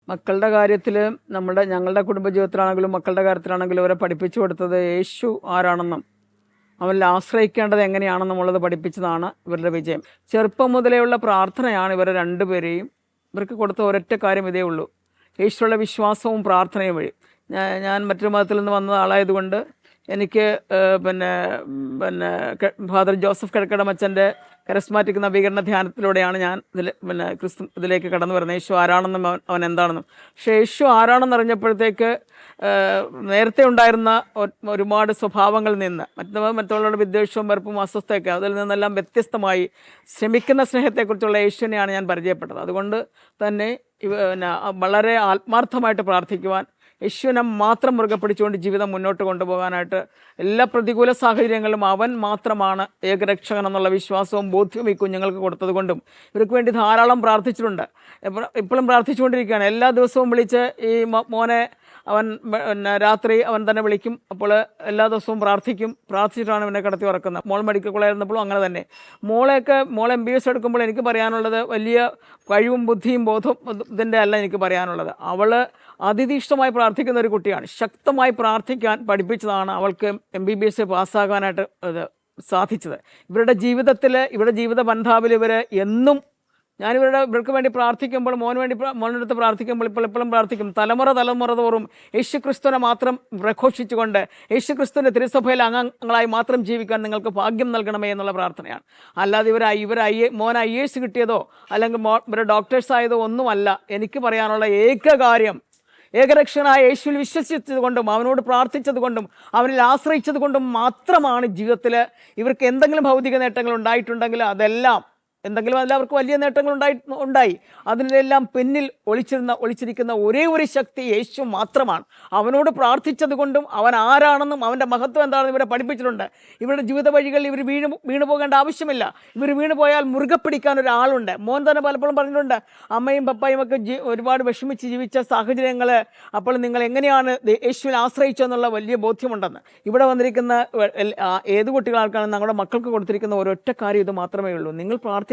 മക്കളുടെ കാര്യത്തിൽ ഞങ്ങളുടെ കുടുംബജീവിതത്തിലാണെങ്കിലും മക്കളുടെ കാര്യത്തിലാണെങ്കിലും അവരെ പഠിപ്പിച്ചു കൊടുത്തത് യേശു ആരാണെന്നും അവരിൽ ആശ്രയിക്കേണ്ടത് എങ്ങനെയാണെന്നുമുള്ളത് പഠിപ്പിച്ചതാണ് ഇവരുടെ വിജയം. ചെറുപ്പം മുതലേയുള്ള പ്രാർത്ഥനയാണ് ഇവരെ രണ്ടുപേരെയും ഇവർക്ക് കൊടുത്ത ഒരൊറ്റ കാര്യം ഇതേ ഉള്ളൂ, യേശുള്ള വിശ്വാസവും പ്രാർത്ഥനയും വഴി. ഞാൻ മറ്റൊരു മതത്തിൽ നിന്ന് വന്ന ആളായതുകൊണ്ട് എനിക്ക് പിന്നെ പിന്നെ ഫാദർ ജോസഫ് കിഴക്കടമച്ചൻ്റെ കരസ്മാറ്റിക് നവീകരണ ധ്യാനത്തിലൂടെയാണ് ഞാൻ ഇതിലേക്ക് കടന്നു വരുന്നത്. യേശു ആരാണെന്നും അവൻ എന്താണെന്നും. പക്ഷേ യേശു ആരാണെന്ന് അറിഞ്ഞപ്പോഴത്തേക്ക് നേരത്തെ ഉണ്ടായിരുന്ന ഒരുപാട് സ്വഭാവങ്ങളിൽ നിന്ന് മറ്റുള്ളവരുടെ വിദ്വേഷവും വെറുപ്പും അസ്വസ്ഥയൊക്കെ അതിൽ നിന്നെല്ലാം വ്യത്യസ്തമായി ശ്രമിക്കുന്ന സ്നേഹത്തെക്കുറിച്ചുള്ള യേശുവിനെയാണ് ഞാൻ പരിചയപ്പെട്ടത്. അതുകൊണ്ട് തന്നെ വളരെ ആത്മാർത്ഥമായിട്ട് പ്രാർത്ഥിക്കുവാൻ, യേശുവിനെ മാത്രം മുറുകെ പിടിച്ചുകൊണ്ട് ജീവിതം മുന്നോട്ട് കൊണ്ടുപോകാനായിട്ട് എല്ലാ പ്രതികൂല സാഹചര്യങ്ങളിലും അവൻ മാത്രമാണ് ഏകരക്ഷകൻ എന്നുള്ള വിശ്വാസവും ബോധ്യവും ഈ കുഞ്ഞുങ്ങൾക്ക് കൊടുത്തത് കൊണ്ടും ഇവർക്ക് വേണ്ടി ധാരാളം പ്രാർത്ഥിച്ചിട്ടുണ്ട്. ഇപ്പോഴും പ്രാർത്ഥിച്ചുകൊണ്ടിരിക്കുകയാണ്. എല്ലാ ദിവസവും വിളിച്ച് ഈ മോനെ അവൻ രാത്രി അവൻ തന്നെ വിളിക്കും. അപ്പോൾ എല്ലാ ദിവസവും പ്രാർത്ഥിച്ചിട്ടാണ് ഇവനെ കിടത്തി ഉറക്കുന്നത്. മോൾ മെഡിക്കൽ കോളേജിരുന്നപ്പോഴും അങ്ങനെ തന്നെ. മോൾ MBBS എടുക്കുമ്പോൾ എനിക്ക് പറയാനുള്ളത് വലിയ കഴിവും ബുദ്ധിയും ബോധവും ഇതിൻ്റെ അല്ല എനിക്ക് പറയാനുള്ളത്. അവൾ അതിതീഷ്ണമായി പ്രാർത്ഥിക്കുന്ന ഒരു കുട്ടിയാണ്. ശക്തമായി പ്രാർത്ഥിക്കാൻ പഠിപ്പിച്ചതാണ് അവൾക്ക് MBBS പാസ്സാകാനായിട്ട് സാധിച്ചത്. ഇവരുടെ ജീവിതത്തിൽ, ഇവരുടെ ജീവിത ബന്ധാവിൽ ഇവർ എന്നും ഇവർക്ക് വേണ്ടി പ്രാർത്ഥിക്കുമ്പോൾ, മോൻ്റെ അടുത്ത് പ്രാർത്ഥിക്കുമ്പോൾ എപ്പോഴും പ്രാർത്ഥിക്കും, തലമുറ തോറും യേശുക്രിസ്തുവിനെ മാത്രം പ്രഘോഷിച്ചുകൊണ്ട് യേശുക്രിസ്തുവിൻ്റെ തിരുസഭയിൽ അംഗങ്ങളായി മാത്രം ജീവിക്കാൻ നിങ്ങൾക്ക് ഭാഗ്യം നൽകണമേ എന്നുള്ള പ്രാർത്ഥനയാണ്. അല്ലാതെ മോൻ IAS കിട്ടിയതോ അല്ലെങ്കിൽ ഇവരെ ഡോക്ടേഴ്സ് ആയതോ ഒന്നുമല്ല. എനിക്ക് പറയാനുള്ള ഏക കാര്യം, ഏകരക്ഷകനായ യേശുവിൽ വിശ്വസിച്ചത് കൊണ്ടും അവനോട് പ്രാർത്ഥിച്ചത് കൊണ്ടും അവനിൽ ആശ്രയിച്ചത് കൊണ്ടും മാത്രമാണ് ജീവിതത്തിൽ ഇവർക്ക് എന്തെങ്കിലും ഭൗതിക നേട്ടങ്ങൾ ഉണ്ടായിട്ടുണ്ടെങ്കിൽ അതെല്ലാം അവർക്ക് വലിയ നേട്ടങ്ങൾ ഉണ്ടായി. അതിനെല്ലാം പിന്നിൽ ഒളിച്ചിരിക്കുന്ന ഒരേ ഒരു ശക്തി യേശു മാത്രമാണ്. അവനോട് പ്രാർത്ഥിച്ചത് കൊണ്ടും അവൻ ആരാണെന്നും അവൻ്റെ മഹത്വം എന്താണെന്നും ഇവരെ പഠിപ്പിച്ചിട്ടുണ്ട്. ഇവരുടെ ജീവിത വഴികളിൽ ഇവർ വീണു പോകേണ്ട ആവശ്യമില്ല. ഇവർ വീണു പോയാൽ മുറുകെ പിടിക്കാൻ ഒരാളുണ്ട്. മോൻ തന്നെ പലപ്പോഴും പറഞ്ഞിട്ടുണ്ട്, അമ്മയും പപ്പായും ഒക്കെ ഒരുപാട് വിഷമിച്ച് ജീവിച്ച സാഹചര്യങ്ങൾ, അപ്പോൾ നിങ്ങൾ എങ്ങനെയാണ് യേശുവിനെ ആശ്രയിച്ചെന്നുള്ള വലിയ ബോധ്യമുണ്ടെന്ന്. ഇവിടെ വന്നിരിക്കുന്ന ഏത് കുട്ടികൾക്കാണ് നമ്മുടെ മക്കൾക്ക് കൊടുത്തിരിക്കുന്ന ഒരൊറ്റ കാര്യം ഇത് മാത്രമേ ഉള്ളൂ, നിങ്ങൾ പ്രാർത്ഥിക്കണം,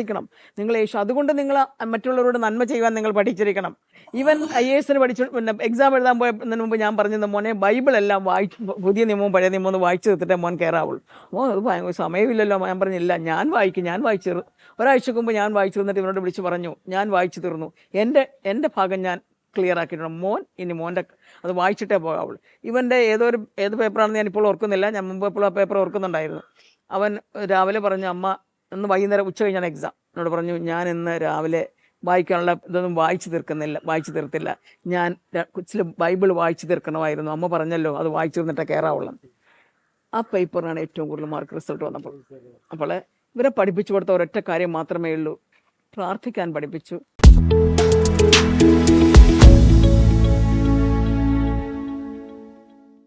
നിങ്ങൾ യേശു. അതുകൊണ്ട് നിങ്ങൾ മറ്റുള്ളവരോട് നന്മ ചെയ്യുവാൻ നിങ്ങൾ പഠിച്ചിരിക്കണം. ഈവൻ IAS എക്സാം എഴുതാൻ പോയതിന് മുമ്പ് ഞാൻ പറഞ്ഞത്, മോനെ ബൈബിളെല്ലാം പുതിയ നിയമവും പഴയ നിയമവും ഒന്ന് വായിച്ചു തീർത്തിട്ടേ മോൻ കയറാവുള്ളൂ. അത് ഭയങ്കര സമയമില്ലല്ലോ. ഞാൻ പറഞ്ഞില്ല, ഞാൻ വായിച്ചു ഒരാഴ്ചക്ക് മുമ്പ് ഞാൻ വായിച്ചു തീർന്നിട്ട് ഇവനോട് വിളിച്ച് പറഞ്ഞു, ഞാൻ വായിച്ചു തീർന്നു, എൻ്റെ ഭാഗം ഞാൻ ക്ലിയർ ആക്കിയിട്ടുണ്ട്. ഇനി മോൻ്റെ അത് വായിച്ചിട്ടേ പോകാവുള്ളൂ. ഇവൻ്റെ ഏത് പേപ്പറാണെന്ന് ഞാനിപ്പോൾ ഓർക്കുന്നില്ല, ഞാൻ മുമ്പ് എപ്പോഴും ആ പേപ്പർ ഓർക്കുന്നുണ്ടായിരുന്നു. അവൻ രാവിലെ പറഞ്ഞു, അമ്മ ഇന്ന് വൈകുന്നേരം ഉച്ച കഴിഞ്ഞാണ് എക്സാം, എന്നോട് പറഞ്ഞു, ഞാൻ ഇന്ന് രാവിലെ വായിക്കാനുള്ള ഇതൊന്നും വായിച്ചു തീർത്തില്ല, ഞാൻ കൊച്ചിൽ ബൈബിൾ വായിച്ചു തീർക്കണമായിരുന്നു, അമ്മ പറഞ്ഞല്ലോ അത് വായിച്ചു തീർന്നിട്ടേ കയറാവുള്ളൂ. ആ പേപ്പറിനാണ് ഏറ്റവും കൂടുതൽ മാർക്ക് റിസൾട്ട് വന്നപ്പോൾ. അപ്പോൾ ഇവരെ പഠിപ്പിച്ചു കൊടുത്ത ഒരൊറ്റ കാര്യം മാത്രമേ ഉള്ളൂ, പ്രാർത്ഥിക്കാൻ പഠിപ്പിച്ചു.